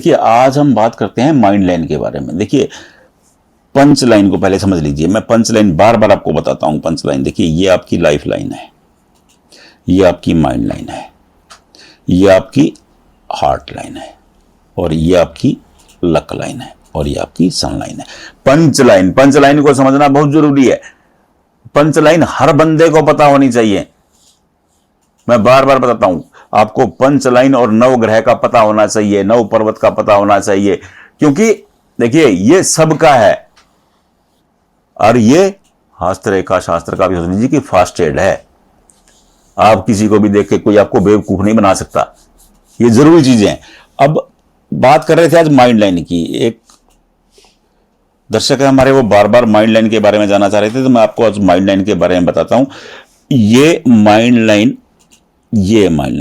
देखिए आज हम बात करते हैं माइंड लाइन के बारे में। देखिए पंच लाइन को पहले समझ लीजिए। मैं पंच लाइन बार बार आपको बताता हूं। पंच लाइन देखिए, ये आपकी लाइफ लाइन है, ये आपकी माइंड लाइन है, ये आपकी हार्ट लाइन है, और ये आपकी लक लाइन है, और ये आपकी सन लाइन है। पंच लाइन को समझना बहुत जरूरी है। पंच लाइन हर बंदे को पता होनी चाहिए। मैं बार बार बताता हूं आपको, पंच लाइन और नव ग्रह का पता होना चाहिए, नव पर्वत का पता होना चाहिए, क्योंकि देखिए ये सबका है। और ये हस्तरेखा शास्त्र का भी समझ लीजिए कि फास्ट एड है। आप किसी को भी देख के कोई आपको बेवकूफ नहीं बना सकता, ये जरूरी चीजें हैं। अब बात कर रहे थे आज माइंड लाइन की। एक दर्शक है हमारे, वो बार बार माइंड लाइन के बारे में जानना चाह रहे थे, तो मैं आपको आज माइंड लाइन के बारे में बताता हूं। ये माइंड लाइन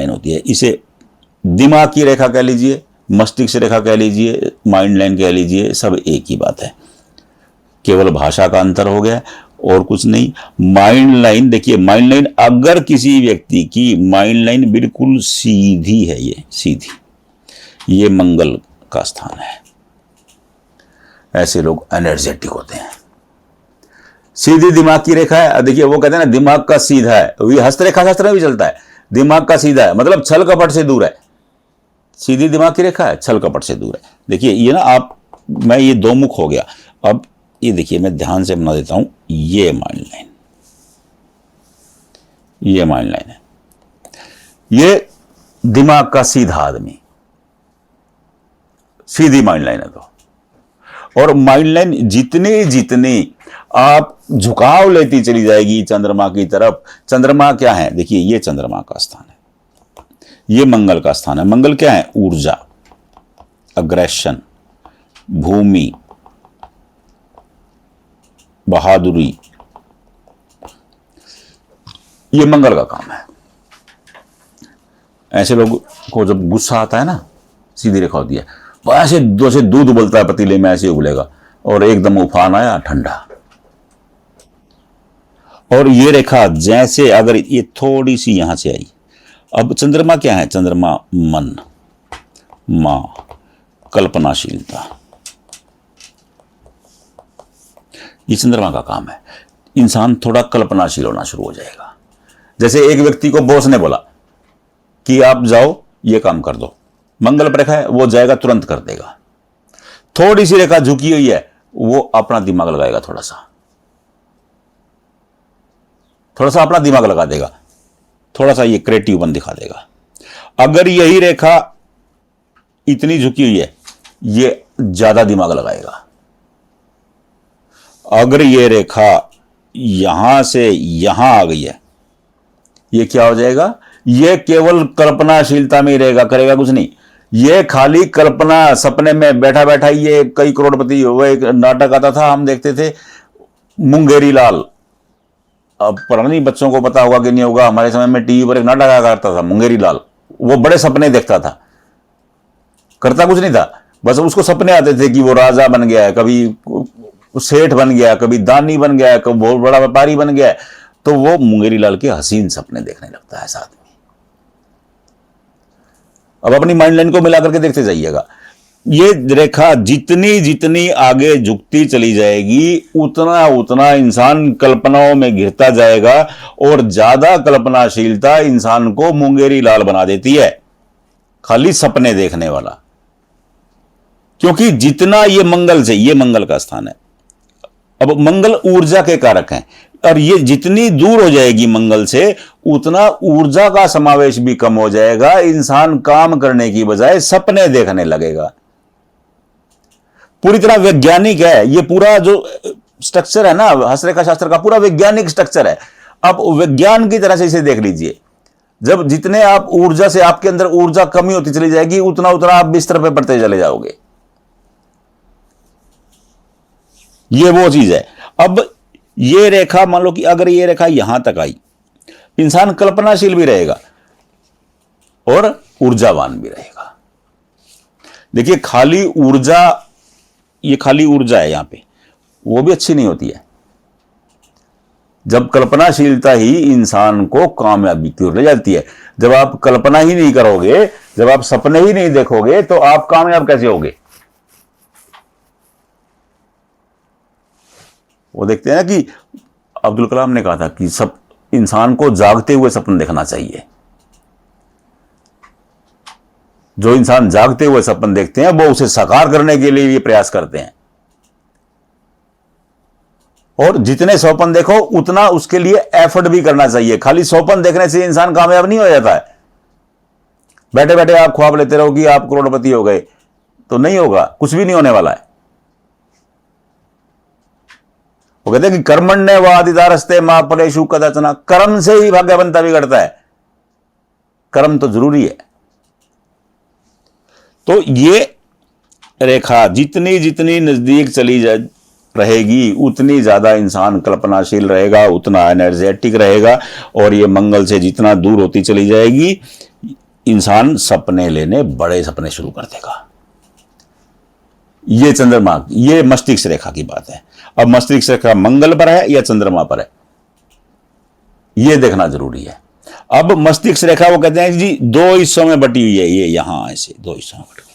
होती है, इसे दिमाग की रेखा कह लीजिए, मस्तिष्क रेखा कह लीजिए, माइंड लाइन कह लीजिए, सब एक ही बात है। केवल भाषा का अंतर हो गया और कुछ नहीं। माइंड लाइन देखिए, माइंड लाइन अगर किसी व्यक्ति की माइंड लाइन बिल्कुल सीधी है, ये सीधी, ये मंगल का स्थान है। ऐसे लोग एनर्जेटिक होते हैं। सीधी दिमाग की रेखा है। देखिए वो कहते हैं ना, दिमाग का सीधा है, ये हस्तरेखा शास्त्र में भी चलता है। दिमाग का सीधा है मतलब छल कपट से दूर है। सीधी दिमाग की रेखा है, छल कपट से दूर है। देखिए ये ना मैं ये दो मुख हो गया। अब ये देखिए, मैं ध्यान से बना देता हूं। ये माइंड लाइन, ये माइंड लाइन है, ये दिमाग का सीधा आदमी, सीधी माइंड लाइन है। तो और माइंड लाइन जितनी जितनी आप झुकाव लेती चली जाएगी चंद्रमा की तरफ। चंद्रमा क्या है? देखिए ये चंद्रमा का स्थान है, ये मंगल का स्थान है। मंगल क्या है? ऊर्जा, अग्रेशन, भूमि, बहादुरी, ये मंगल का काम है। ऐसे लोग को जब गुस्सा आता है ना, सीधी रेखा होती है, वो ऐसे जैसे दूध उबलता है पतीले में, ऐसे उबलेगा, और एकदम उफान आया, ठंडा। और ये रेखा जैसे अगर ये थोड़ी सी यहां से आई, अब चंद्रमा क्या है? चंद्रमा मन, मां, कल्पनाशीलता, ये चंद्रमा का काम है। इंसान थोड़ा कल्पनाशील होना शुरू हो जाएगा। जैसे एक व्यक्ति को बॉस ने बोला कि आप जाओ ये काम कर दो, मंगल पर रेखा है, वो जाएगा तुरंत कर देगा। थोड़ी सी रेखा झुकी हुई है, वो अपना दिमाग लगाएगा, थोड़ा सा अपना दिमाग लगा देगा, थोड़ा सा ये क्रिएटिव बन दिखा देगा। अगर यही रेखा इतनी झुकी हुई है, ये ज्यादा दिमाग लगाएगा। अगर ये रेखा यहां से यहां आ गई है, ये क्या हो जाएगा? ये केवल कल्पनाशीलता में ही रहेगा, करेगा कुछ नहीं। ये खाली कल्पना, सपने में बैठा बैठा ये कई करोड़पति हो गए। एक नाटक आता था, हम देखते थे, मुंगेरी लाल। अब पता नहीं बच्चों को पता होगा कि नहीं होगा, हमारे समय में टीवी पर एक नाटक आया करता था, मुंगेरी लाल। वो बड़े सपने देखता था, करता कुछ नहीं था, बस उसको सपने आते थे कि वो राजा बन गया है, कभी सेठ बन गया, कभी दानी बन गया, कभी बहुत बड़ा व्यापारी बन गया। तो वो मुंगेरी लाल के हसीन सपने देखने लगता है साथ में। अब अपनी माइंड लाइन को मिला करके देखते जाइएगा। ये रेखा जितनी जितनी आगे झुकती चली जाएगी, उतना उतना इंसान कल्पनाओं में घिरता जाएगा, और ज्यादा कल्पनाशीलता इंसान को मुंगेरी लाल बना देती है, खाली सपने देखने वाला। क्योंकि जितना ये मंगल से, ये मंगल का स्थान है। अब मंगल ऊर्जा के कारक हैं, और ये जितनी दूर हो जाएगी मंगल से, उतना ऊर्जा का समावेश भी कम हो जाएगा। इंसान काम करने की बजाय सपने देखने लगेगा। पूरी तरह वैज्ञानिक है ये पूरा जो स्ट्रक्चर है ना, हस्तरेखा शास्त्र का पूरा वैज्ञानिक स्ट्रक्चर है। अब विज्ञान की तरह से इसे देख लीजिए। जब जितने आप ऊर्जा से, आपके अंदर ऊर्जा कमी होती चली जाएगी, उतना उतना आप बिस्तर पे पड़ते चले जाओगे। ये वो चीज है। अब ये रेखा, मान लो कि अगर ये रेखा यहां तक आई, इंसान कल्पनाशील भी रहेगा और ऊर्जावान भी रहेगा। देखिए खाली ऊर्जा, ये खाली ऊर्जा है यहां पे, वो भी अच्छी नहीं होती है। जब कल्पनाशीलता ही इंसान को कामयाबी की ओर ले जाती है। जब आप कल्पना ही नहीं करोगे, जब आप सपने ही नहीं देखोगे, तो आप कामयाब कैसे होगे? वो देखते हैं ना कि अब्दुल कलाम ने कहा था कि सब इंसान को जागते हुए सपने देखना चाहिए। जो इंसान जागते हुए सपन देखते हैं वो उसे साकार करने के लिए भी प्रयास करते हैं, और जितने सपन देखो उतना उसके लिए एफर्ट भी करना चाहिए। खाली सपन देखने से इंसान कामयाब नहीं हो जाता है। बैठे बैठे आप ख्वाब लेते रहो कि आप करोड़पति हो गए, तो नहीं होगा, कुछ भी नहीं होने वाला है। वो कहते हैं कि कर्मण्य वादिदारस्ते मां परेशु कदाचना, कर्म से ही भाग्य बनता बिगड़ता है। कर्म तो जरूरी है। तो ये रेखा जितनी जितनी नजदीक चली रहेगी उतनी ज्यादा इंसान कल्पनाशील रहेगा, उतना एनर्जेटिक रहेगा, और ये मंगल से जितना दूर होती चली जाएगी इंसान सपने लेने, बड़े सपने शुरू कर देगा। ये चंद्रमा, ये मस्तिष्क रेखा की बात है। अब मस्तिष्क रेखा मंगल पर है या चंद्रमा पर है, यह देखना जरूरी है। अब मस्तिष्क रेखा वो कहते हैं जी 2 हिस्सों में बटी हुई है, ये यहां ऐसे 2 हिस्सों में बटी हुई।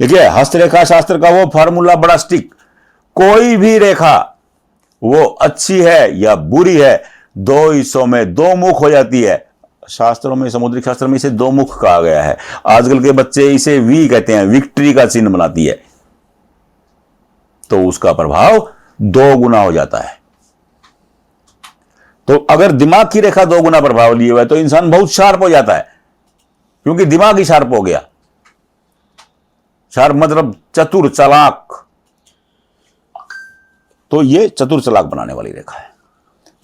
देखिए हस्तरेखा शास्त्र का वो फॉर्मूला बड़ा स्टिक, कोई भी रेखा वो अच्छी है या बुरी है 2 हिस्सों में 2 मुख हो जाती है। शास्त्रों में, समुद्री शास्त्र में इसे 2 मुख कहा गया है। आजकल के बच्चे इसे वी कहते हैं, विक्ट्री का चिन्ह बनाती है, तो उसका प्रभाव 2 गुना हो जाता है। तो अगर दिमाग की रेखा 2 गुना प्रभाव लिए हुआ है तो इंसान बहुत शार्प हो जाता है, क्योंकि दिमाग ही शार्प हो गया। शार्प मतलब चतुर, चालाक। तो ये चतुर चालाक बनाने वाली रेखा है,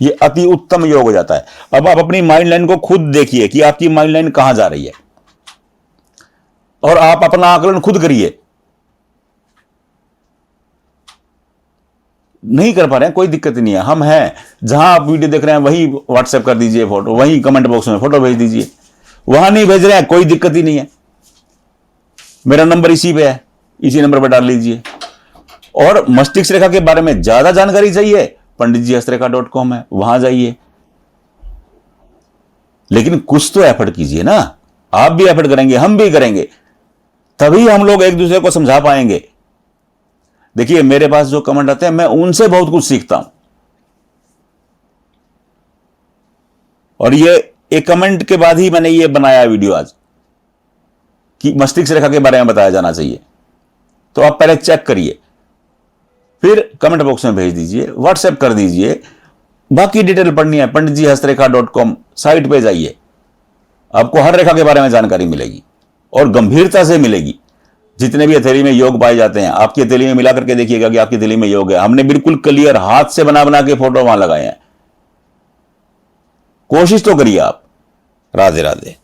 ये अति उत्तम योग हो जाता है। अब आप अपनी माइंड लाइन को खुद देखिए कि आपकी माइंड लाइन कहां जा रही है, और आप अपना आकलन खुद करिए। नहीं कर पा रहे हैं, कोई दिक्कत नहीं है, हम हैं। जहां आप वीडियो देख रहे हैं वहीं व्हाट्सएप कर दीजिए फोटो, वहीं कमेंट बॉक्स में फोटो भेज दीजिए। वहां नहीं भेज रहे हैं, कोई दिक्कत ही नहीं है, मेरा नंबर इसी पे है, इसी नंबर पर डाल लीजिए। और मस्तिष्क रेखा के बारे में ज्यादा जानकारी चाहिए, पंडितजीहस्तरेखा.com है, वहां जाइए। लेकिन कुछ तो एफर्ट कीजिए ना, आप भी एफर्ट करेंगे, हम भी करेंगे, तभी हम लोग एक दूसरे को समझा पाएंगे। देखिए मेरे पास जो कमेंट आते हैं मैं उनसे बहुत कुछ सीखता हूं, और ये एक कमेंट के बाद ही मैंने ये बनाया वीडियो आज कि मस्तिष्क रेखा के बारे में बताया जाना चाहिए। तो आप पहले चेक करिए, फिर कमेंट बॉक्स में भेज दीजिए, व्हाट्सएप कर दीजिए। बाकी डिटेल पढ़नी है पंडितजीहस्तरेखा.com साइट पे जाइए, आपको हर रेखा के बारे में जानकारी मिलेगी और गंभीरता से मिलेगी। जितने भी हथेली में योग पाए जाते हैं आपकी हथेली में मिला करके देखिएगा कि आपकी हथेली में योग है। हमने बिल्कुल क्लियर हाथ से बना बना के फोटो वहां लगाए हैं, कोशिश तो करिए आप। राधे राधे।